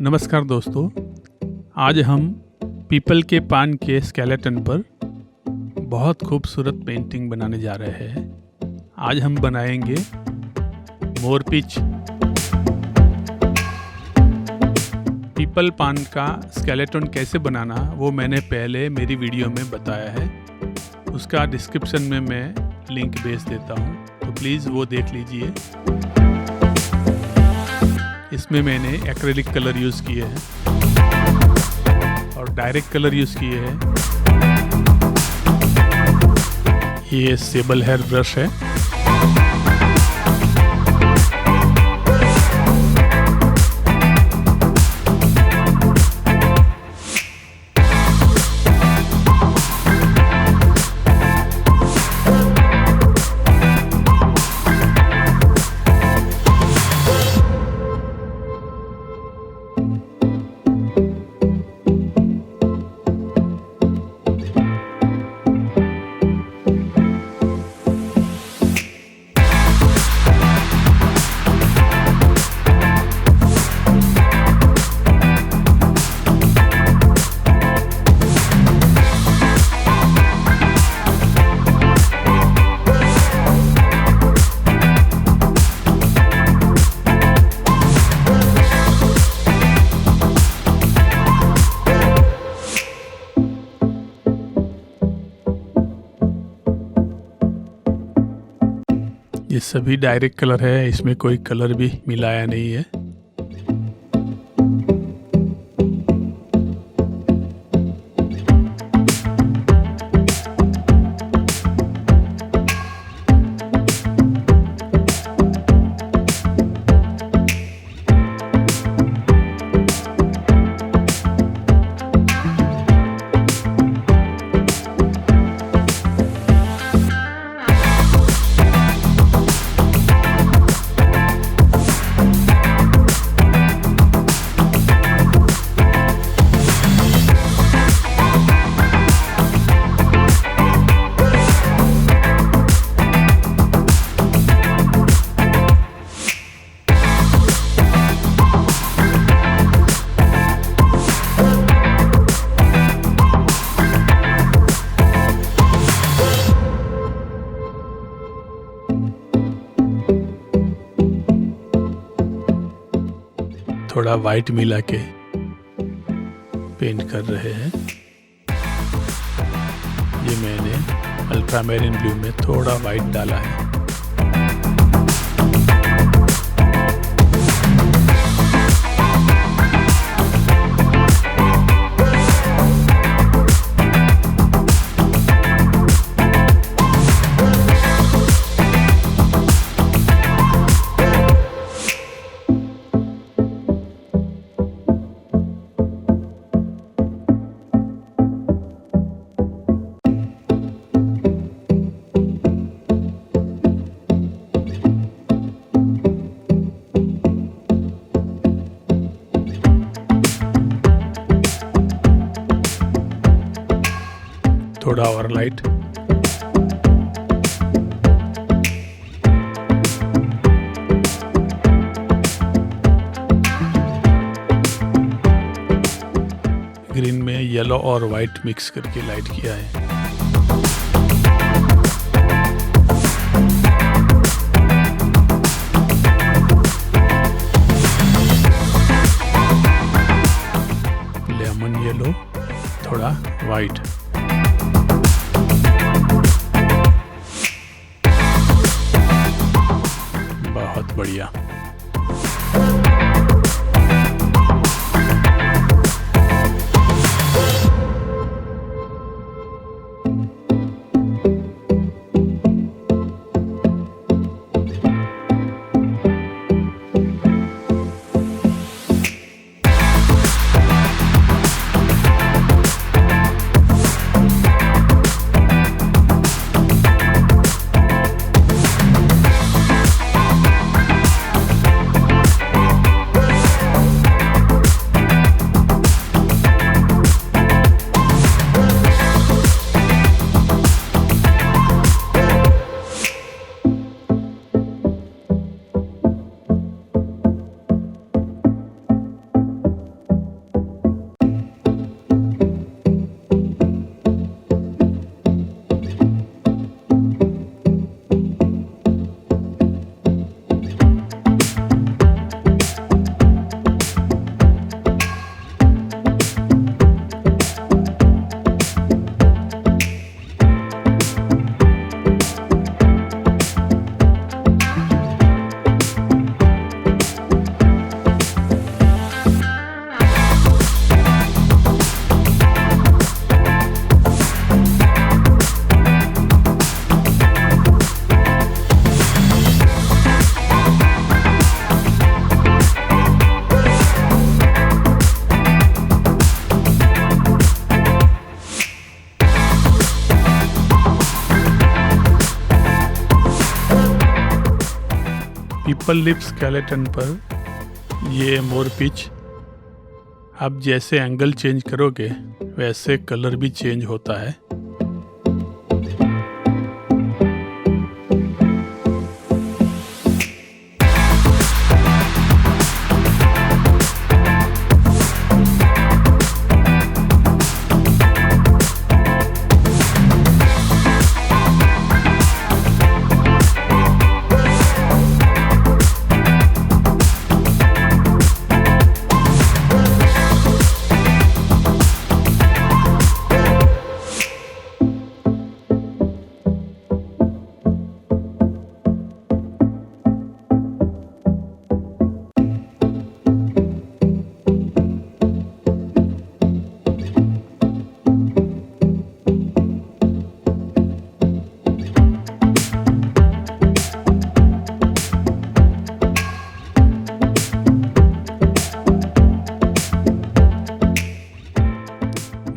नमस्कार दोस्तों, आज हम पीपल के पान के स्केलेटन पर बहुत खूबसूरत पेंटिंग बनाने जा रहे हैं। आज हम बनाएंगे मोरपींछ। पीपल पान का स्केलेटन कैसे बनाना वो मैंने पहले मेरी वीडियो में बताया है, उसका डिस्क्रिप्शन में मैं लिंक भेज देता हूँ, तो प्लीज़ वो देख लीजिए। इसमें मैंने एक्रेलिक कलर यूज़ किए हैं और डायरेक्ट कलर यूज़ किए हैं। ये सेबल हेयर ब्रश है। ये सभी डायरेक्ट कलर है, इसमें कोई कलर भी मिलाया नहीं है। थोड़ा वाइट मिला के पेंट कर रहे हैं। ये मैंने अल्ट्रामेरिन ब्लू में थोड़ा वाइट डाला है। थोड़ा और लाइट। ग्रीन में येलो और वाइट मिक्स करके लाइट किया है। लेमन येलो, थोड़ा वाइट। बहुत बढ़िया। पीपल लिप स्केलेटन पर ये मोर पिच, आप जैसे एंगल चेंज करोगे वैसे कलर भी चेंज होता है।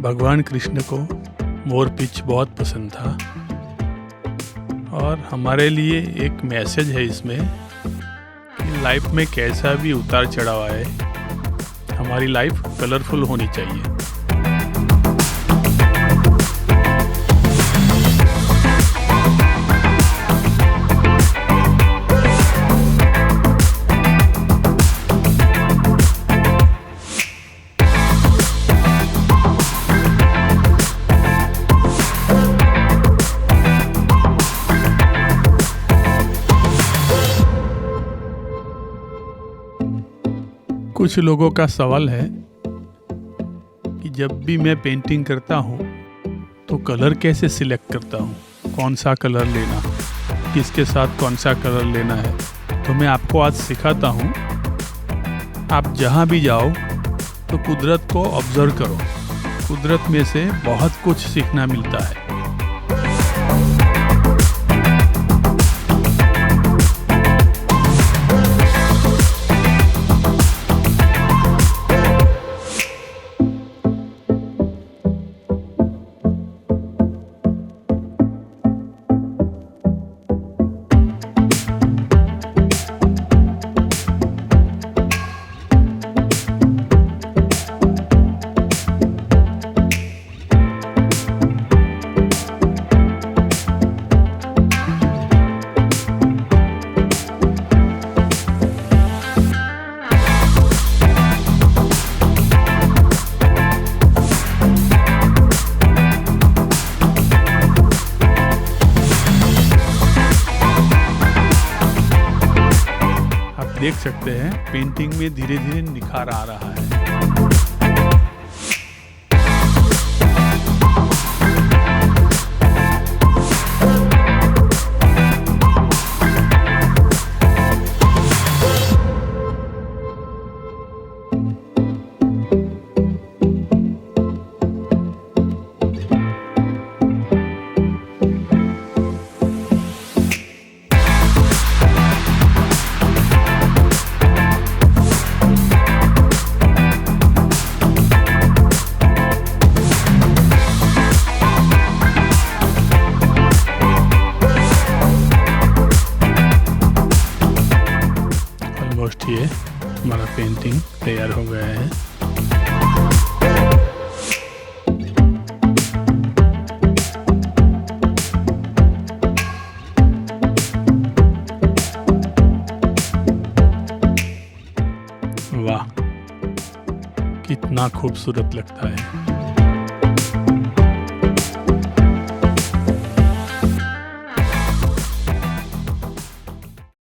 भगवान कृष्ण को मोर पिच बहुत पसंद था और हमारे लिए एक मैसेज है इसमें कि लाइफ में कैसा भी उतार चढ़ाव आए, हमारी लाइफ कलरफुल होनी चाहिए। कुछ लोगों का सवाल है कि जब भी मैं पेंटिंग करता हूँ तो कलर कैसे सिलेक्ट करता हूँ, कौन सा कलर लेना, किसके साथ कौन सा कलर लेना है। तो मैं आपको आज सिखाता हूँ। आप जहाँ भी जाओ तो कुदरत को ऑब्जर्व करो, कुदरत में से बहुत कुछ सीखना मिलता है। देख सकते हैं पेंटिंग में धीरे धीरे निखार आ रहा है। ऑलमोस्ट ये हमारा पेंटिंग तैयार हो गया है। वाह, कितना खूबसूरत लगता है।